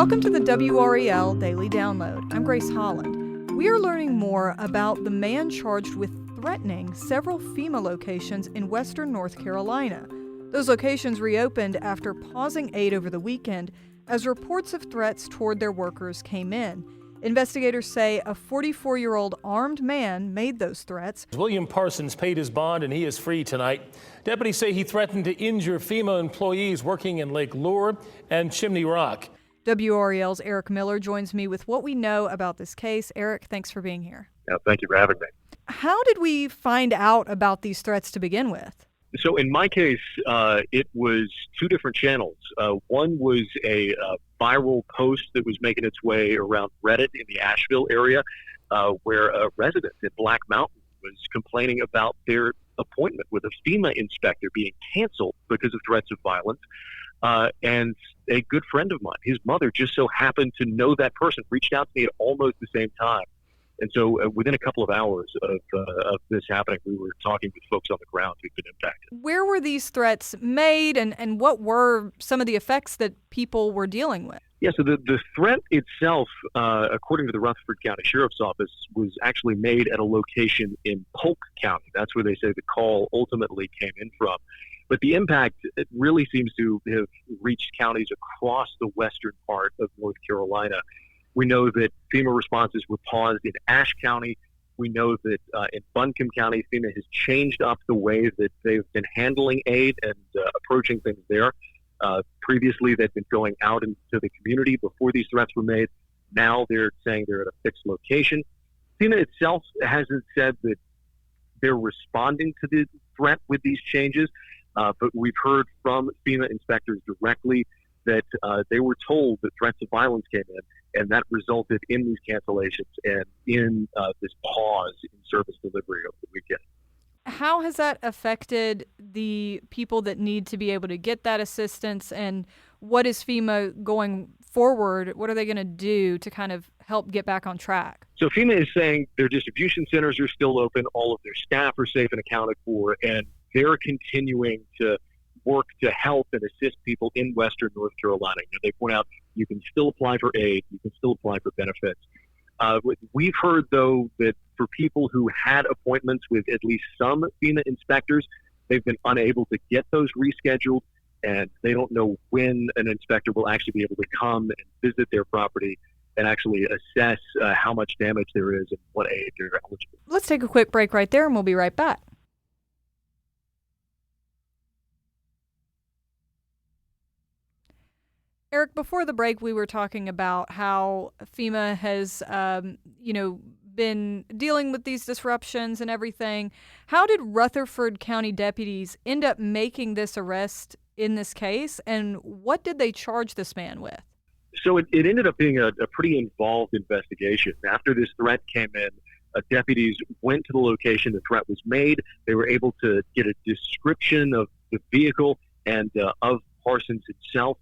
Welcome to the WRAL Daily Download. I'm Grace Holland. We are learning more about the man charged with threatening several FEMA locations in western North Carolina. Those locations reopened after pausing aid over the weekend as reports of threats toward their workers came in. Investigators say a 44-year-old armed man made those threats. William Parsons paid his bond and he is free tonight. Deputies say he threatened to injure FEMA employees working in Lake Lure and Chimney Rock. WRAL's Eric Miller joins me with what we know about this case. Eric, thanks for being here. Yeah, thank you for having me. How did we find out about these threats to begin with? So in my case, it was two different channels. One was a viral post that was making its way around Reddit in the Asheville area, where a resident in Black Mountain was complaining about their appointment with a FEMA inspector being canceled because of threats of violence. And a good friend of mine, his mother, just so happened to know that person, reached out to me at almost the same time. And so within a couple of hours of this happening, we were talking with folks on the ground who'd been impacted. Where were these threats made, and what were some of the effects that people were dealing with? Yeah, so the threat itself, according to the Rutherford County Sheriff's Office, was actually made at a location in Polk County. That's where they say the call ultimately came in from. But the impact, it really seems to have reached counties across the western part of North Carolina. We know that FEMA responses were paused in Ashe County. We know that in Buncombe County, FEMA has changed up the way that they've been handling aid and approaching things there. Previously, they'd been going out into the community before these threats were made. Now they're saying they're at a fixed location. FEMA itself hasn't said that they're responding to the threat with these changes, but we've heard from FEMA inspectors directly that they were told that threats of violence came in, and that resulted in these cancellations and in this pause in service delivery over the weekend. How has that affected the people that need to be able to get that assistance, and what is FEMA going forward? What are they going to do to kind of help get back on track? So FEMA is saying their distribution centers are still open, all of their staff are safe and accounted for, and they're continuing to work to help and assist people in western North Carolina. They point out you can still apply for aid, you can still apply for benefits. We've heard, though, that for people who had appointments with at least some FEMA inspectors, they've been unable to get those rescheduled, and they don't know when an inspector will actually be able to come and visit their property and actually assess how much damage there is and what aid they're eligible. Let's take a quick break right there, and we'll be right back. Eric, before the break, we were talking about how FEMA has, been dealing with these disruptions and everything. How did Rutherford County deputies end up making this arrest in this case, and what did they charge this man with? So it ended up being a pretty involved investigation. After this threat came in, deputies went to the location the threat was made. They were able to get a description of the vehicle and of Parsons himself.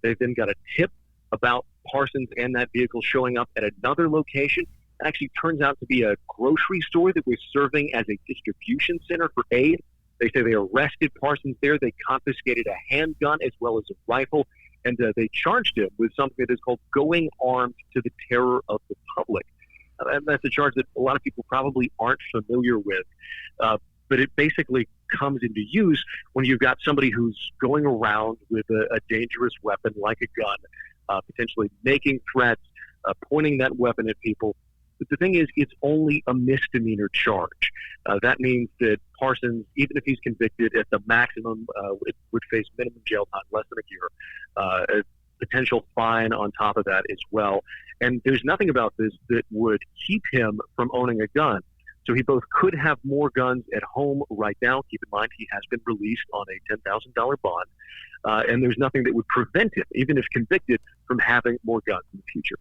They then got a tip about Parsons and that vehicle showing up at another location. It actually turns out to be a grocery store that was serving as a distribution center for aid. They say they arrested Parsons there. They confiscated a handgun as well as a rifle, and they charged him with something that is called going armed to the terror of the public. And that's a charge that a lot of people probably aren't familiar with, but it basically comes into use when you've got somebody who's going around with a dangerous weapon like a gun, potentially making threats, pointing that weapon at people. But the thing is, it's only a misdemeanor charge. That means that Parsons, even if he's convicted at the maximum, it would face minimum jail time, less than a year, a potential fine on top of that as well. And there's nothing about this that would keep him from owning a gun. So he both could have more guns at home right now. Keep in mind, he has been released on a $10,000 bond. And there's nothing that would prevent him, even if convicted, from having more guns in the future.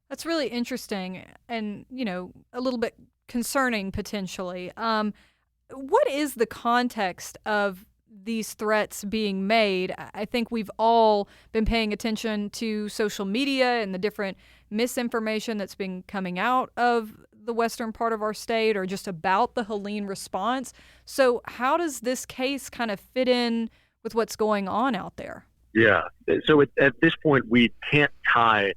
That's really interesting and, a little bit concerning potentially. What is the context of these threats being made? I think we've all been paying attention to social media and the different misinformation that's been coming out of the western part of our state or just about the Helene response. So how does this case kind of fit in with what's going on out there? Yeah. So at this point, we can't tie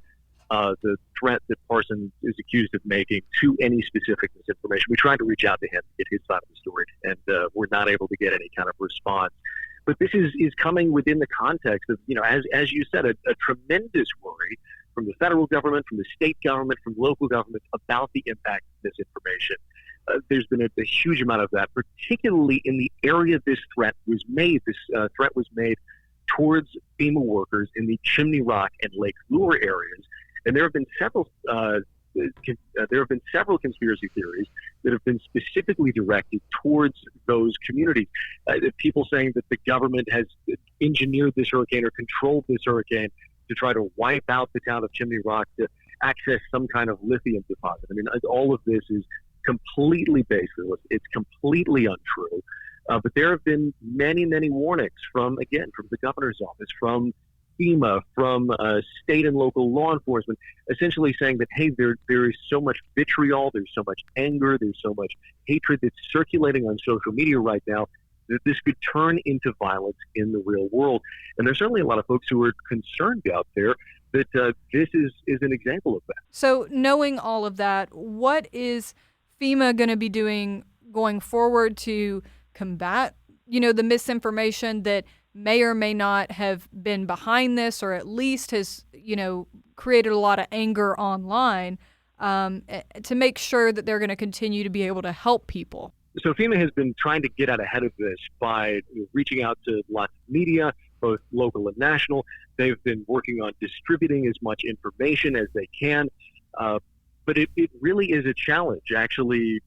the threat that Parsons is accused of making to any specific misinformation. We tried to reach out to him to get his side of the story, and we're not able to get any kind of response. But this is coming within the context of, as you said, a tremendous worry from the federal government, from the state government, from local governments about the impact of misinformation. There's been a huge amount of that, particularly in the area this threat was made. This threat was made towards FEMA workers in the Chimney Rock and Lake Lure areas. And there have been several conspiracy theories that have been specifically directed towards those communities. People saying that the government has engineered this hurricane or controlled this hurricane to try to wipe out the town of Chimney Rock to access some kind of lithium deposit. I mean, all of this is completely baseless. It's completely untrue. But there have been many, many warnings from the governor's office, from FEMA, from state and local law enforcement, essentially saying that, hey, there is so much vitriol, there's so much anger, there's so much hatred that's circulating on social media right now that this could turn into violence in the real world. And there's certainly a lot of folks who are concerned out there that this is an example of that. So knowing all of that, what is FEMA going to be doing going forward to combat, the misinformation that may or may not have been behind this, or at least has, created a lot of anger online, to make sure that they're going to continue to be able to help people? So FEMA has been trying to get out ahead of this by reaching out to lots of media, both local and national. They've been working on distributing as much information as they can. But it really is a challenge, actually,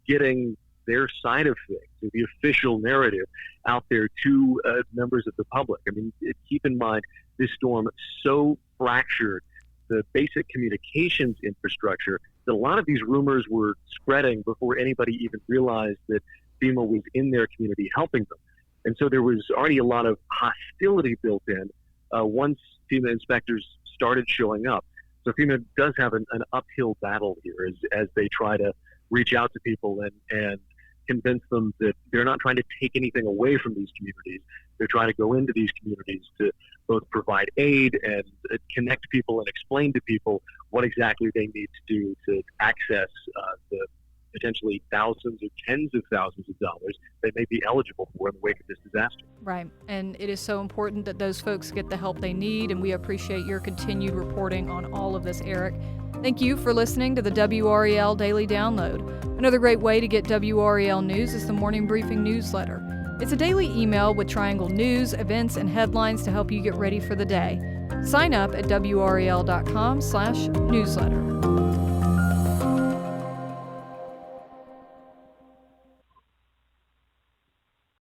getting their side of things, the official narrative, out there to members of the public. I mean, keep in mind, this storm so fractured the basic communications infrastructure that a lot of these rumors were spreading before anybody even realized that FEMA was in their community helping them. And so there was already a lot of hostility built in once FEMA inspectors started showing up. So FEMA does have an uphill battle here as they try to reach out to people and convince them that they're not trying to take anything away from these communities. They're trying to go into these communities to both provide aid and connect people and explain to people what exactly they need to do to access the potentially thousands or tens of thousands of dollars they may be eligible for in the wake of this disaster. Right. And it is so important that those folks get the help they need, and we appreciate your continued reporting on all of this, Eric. Thank you for listening to the WRAL Daily Download. Another great way to get WRAL news is the Morning Briefing newsletter. It's a daily email with Triangle news, events, and headlines to help you get ready for the day. Sign up at WRAL.com/newsletter.